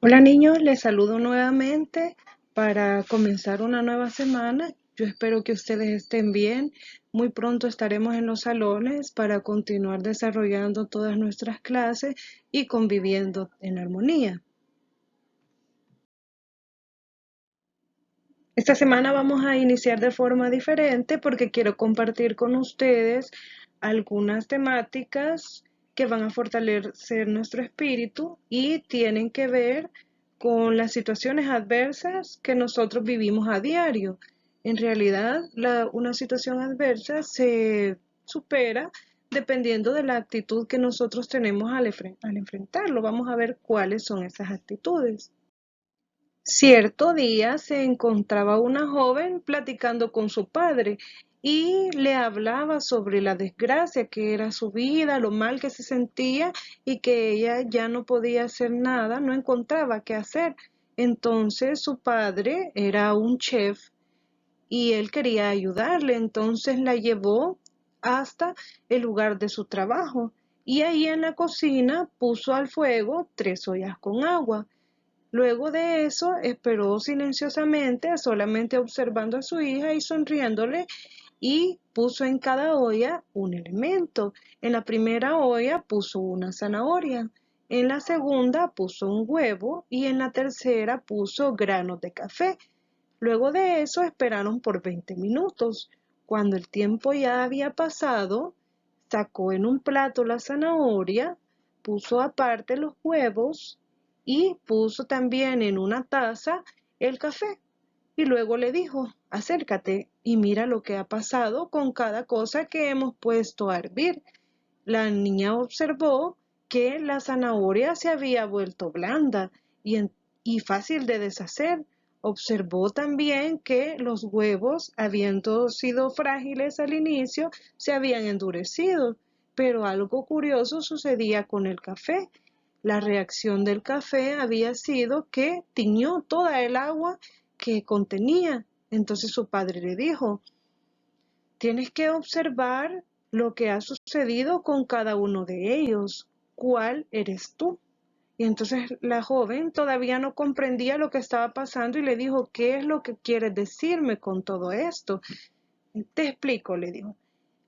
Hola niños, les saludo nuevamente para comenzar una nueva semana. Yo espero que ustedes estén bien. Muy pronto estaremos en los salones para continuar desarrollando todas nuestras clases y conviviendo en armonía. Esta semana vamos a iniciar de forma diferente porque quiero compartir con ustedes algunas temáticas que van a fortalecer nuestro espíritu y tienen que ver con las situaciones adversas que nosotros vivimos a diario. En realidad, una situación adversa se supera dependiendo de la actitud que nosotros tenemos al enfrentarlo. Vamos a ver cuáles son esas actitudes. Cierto día se encontraba una joven platicando con su padre y le hablaba sobre la desgracia que era su vida, lo mal que se sentía y que ella ya no podía hacer nada, no encontraba qué hacer. Entonces su padre era un chef y él quería ayudarle, entonces la llevó hasta el lugar de su trabajo y ahí en la cocina puso al fuego 3 ollas con agua. Luego de eso, esperó silenciosamente, solamente observando a su hija y sonriéndole, y puso en cada olla un elemento. En la primera olla puso una zanahoria, en la segunda puso un huevo y en la tercera puso granos de café. Luego de eso esperaron por 20 minutos. Cuando el tiempo ya había pasado, sacó en un plato la zanahoria, puso aparte los huevos y puso también en una taza el café. Y luego le dijo, acércate y mira lo que ha pasado con cada cosa que hemos puesto a hervir. La niña observó que la zanahoria se había vuelto blanda y fácil de deshacer. Observó también que los huevos, habiendo sido frágiles al inicio, se habían endurecido, pero algo curioso sucedía con el café. La reacción del café había sido que tiñó toda el agua que contenía. Entonces su padre le dijo, tienes que observar lo que ha sucedido con cada uno de ellos. ¿Cuál eres tú? Y entonces la joven todavía no comprendía lo que estaba pasando y le dijo, ¿qué es lo que quieres decirme con todo esto? Te explico, le dijo.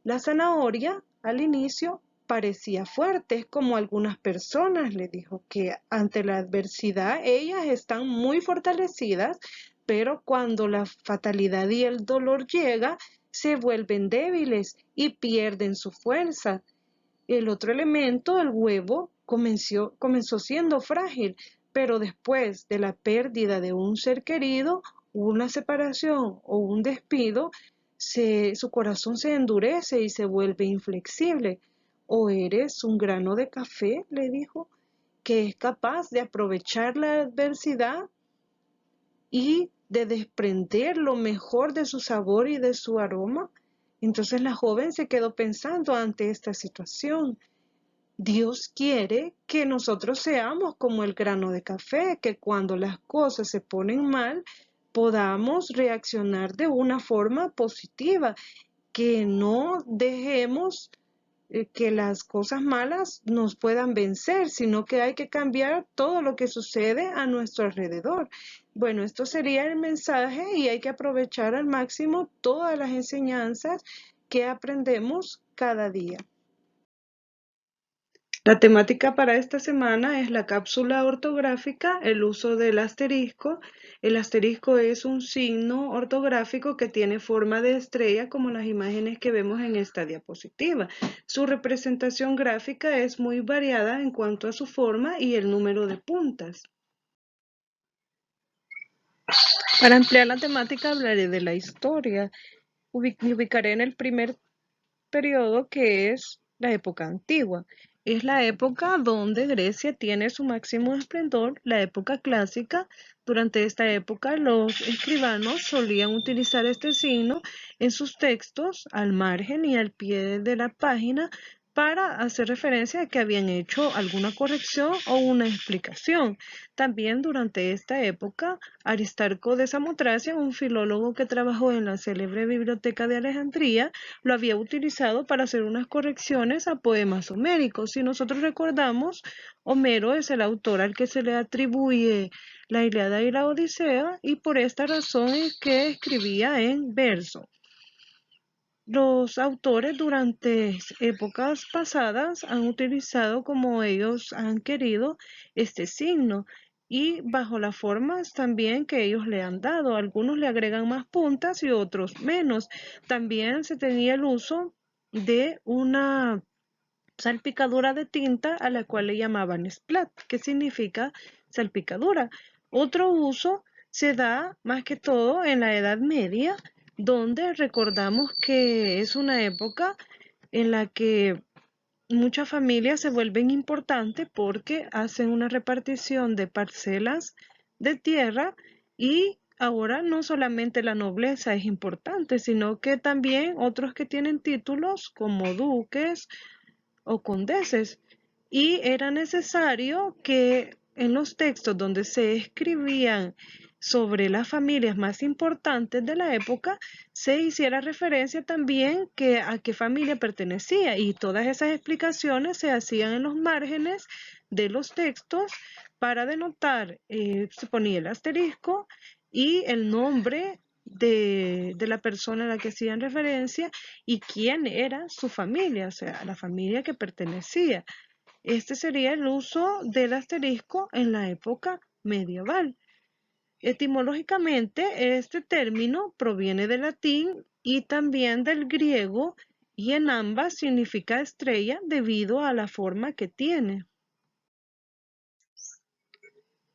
La zanahoria al inicio parecía fuerte, es como algunas personas, le dijo, que ante la adversidad ellas están muy fortalecidas, pero cuando la fatalidad y el dolor llega, se vuelven débiles y pierden su fuerza. El otro elemento, el huevo, comenzó siendo frágil, pero después de la pérdida de un ser querido, una separación o un despido, su corazón se endurece y se vuelve inflexible. ¿O eres un grano de café?, le dijo, que es capaz de aprovechar la adversidad y de desprender lo mejor de su sabor y de su aroma. Entonces la joven se quedó pensando ante esta situación. Dios quiere que nosotros seamos como el grano de café, que cuando las cosas se ponen mal, podamos reaccionar de una forma positiva, que no dejemos que las cosas malas nos puedan vencer, sino que hay que cambiar todo lo que sucede a nuestro alrededor. Bueno, esto sería el mensaje y hay que aprovechar al máximo todas las enseñanzas que aprendemos cada día. La temática para esta semana es la cápsula ortográfica, el uso del asterisco. El asterisco es un signo ortográfico que tiene forma de estrella como las imágenes que vemos en esta diapositiva. Su representación gráfica es muy variada en cuanto a su forma y el número de puntas. Para ampliar la temática hablaré de la historia. Me ubicaré en el primer periodo que es la época antigua. Es la época donde Grecia tiene su máximo esplendor, la época clásica. Durante esta época los escribanos solían utilizar este signo en sus textos al margen y al pie de la página para hacer referencia a que habían hecho alguna corrección o una explicación. También durante esta época, Aristarco de Samotracia, un filólogo que trabajó en la célebre biblioteca de Alejandría, lo había utilizado para hacer unas correcciones a poemas homéricos. Si nosotros recordamos, Homero es el autor al que se le atribuye la Ilíada y la Odisea, y por esta razón es que escribía en verso. Los autores durante épocas pasadas han utilizado como ellos han querido este signo y bajo las formas también que ellos le han dado. Algunos le agregan más puntas y otros menos. También se tenía el uso de una salpicadura de tinta a la cual le llamaban splat, que significa salpicadura. Otro uso se da más que todo en la Edad Media, donde recordamos que es una época en la que muchas familias se vuelven importantes porque hacen una repartición de parcelas de tierra y ahora no solamente la nobleza es importante, sino que también otros que tienen títulos como duques o condeses, y era necesario que en los textos donde se escribían sobre las familias más importantes de la época se hiciera referencia también que a qué familia pertenecía, y todas esas explicaciones se hacían en los márgenes de los textos para denotar, se ponía el asterisco y el nombre de la persona a la que hacían referencia y quién era su familia, o sea, la familia que pertenecía. Este sería el uso del asterisco en la época medieval. Etimológicamente, este término proviene del latín y también del griego, y en ambas significa estrella debido a la forma que tiene.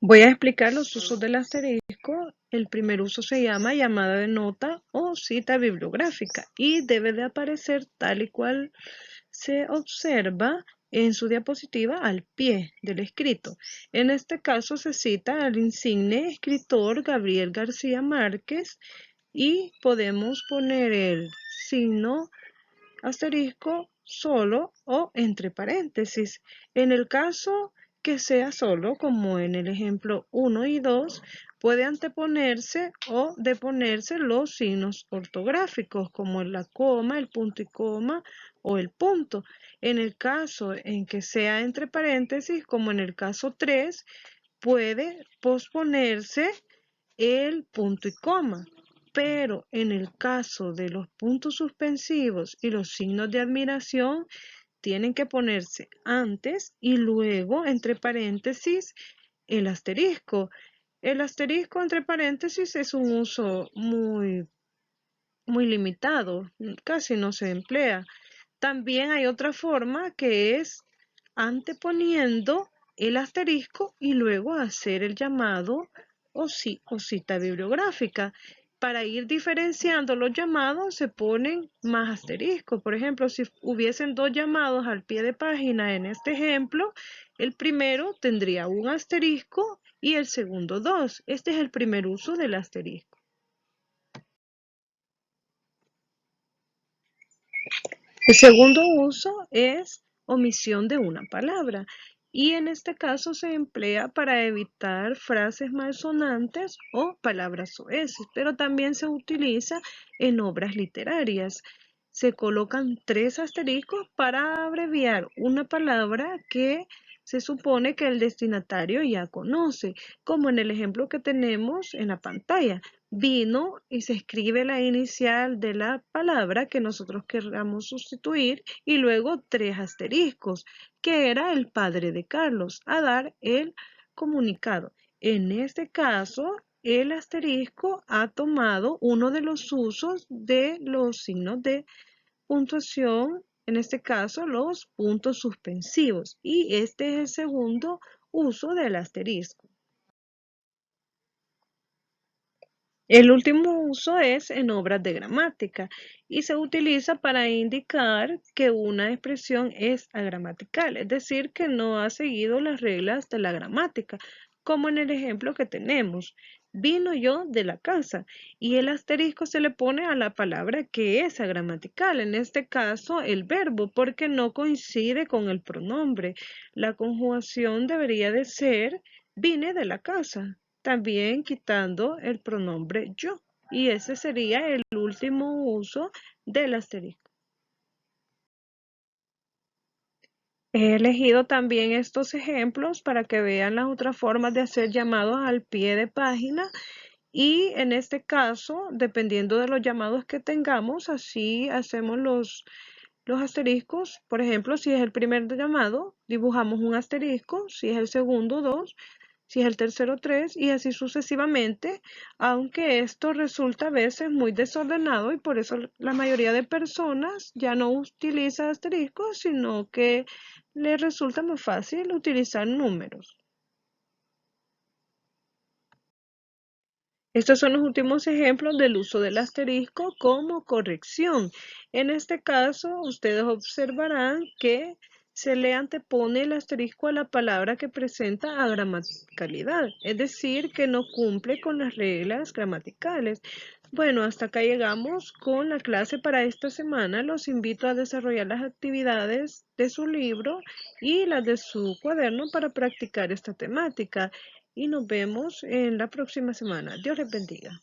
Voy a explicar los usos del asterisco. El primer uso se llama llamada de nota o cita bibliográfica y debe de aparecer tal y cual se observa en su diapositiva al pie del escrito. En este caso se cita al insigne escritor Gabriel García Márquez y podemos poner el signo asterisco solo o entre paréntesis. En el caso que sea solo, como en el ejemplo 1 y 2, puede anteponerse o deponerse los signos ortográficos, como la coma, el punto y coma o el punto. En el caso en que sea entre paréntesis, como en el caso 3, puede posponerse el punto y coma. Pero en el caso de los puntos suspensivos y los signos de admiración, tienen que ponerse antes y luego entre paréntesis el asterisco. El asterisco entre paréntesis es un uso muy limitado, casi no se emplea. También hay otra forma que es anteponiendo el asterisco y luego hacer el llamado o cita bibliográfica. Para ir diferenciando los llamados se ponen más asteriscos. Por ejemplo, si hubiesen dos llamados al pie de página en este ejemplo, el primero tendría un asterisco y el segundo dos. Este es el primer uso del asterisco. El segundo uso es omisión de una palabra y en este caso se emplea para evitar frases malsonantes o palabras soeces, pero también se utiliza en obras literarias. Se colocan 3 asteriscos para abreviar una palabra que se supone que el destinatario ya conoce, como en el ejemplo que tenemos en la pantalla. Vino y se escribe la inicial de la palabra que nosotros queramos sustituir y luego 3 asteriscos, que era el padre de Carlos, a dar el comunicado. En este caso, el asterisco ha tomado uno de los usos de los signos de puntuación, en este caso los puntos suspensivos, y este es el segundo uso del asterisco. El último uso es en obras de gramática y se utiliza para indicar que una expresión es agramatical, es decir, que no ha seguido las reglas de la gramática, como en el ejemplo que tenemos. vino yo de la casa y el asterisco se le pone a la palabra que es agramatical, en este caso el verbo, porque no coincide con el pronombre. La conjugación debería de ser vine de la casa, también quitando el pronombre yo. Y ese sería el último uso del asterisco. He elegido también estos ejemplos para que vean las otras formas de hacer llamados al pie de página y en este caso, dependiendo de los llamados que tengamos, así hacemos los asteriscos. Por ejemplo, si es el primer llamado, dibujamos un asterisco, si es el segundo, dos, si es el tercero, tres, y así sucesivamente, aunque esto resulta a veces muy desordenado y por eso la mayoría de personas ya no utiliza asteriscos, sino que les resulta más fácil utilizar números. Estos son los últimos ejemplos del uso del asterisco como corrección. En este caso, ustedes observarán que se le antepone el asterisco a la palabra que presenta agramaticalidad, es decir, que no cumple con las reglas gramaticales. Bueno, hasta acá llegamos con la clase para esta semana. Los invito a desarrollar las actividades de su libro y las de su cuaderno para practicar esta temática y nos vemos en la próxima semana. Dios les bendiga.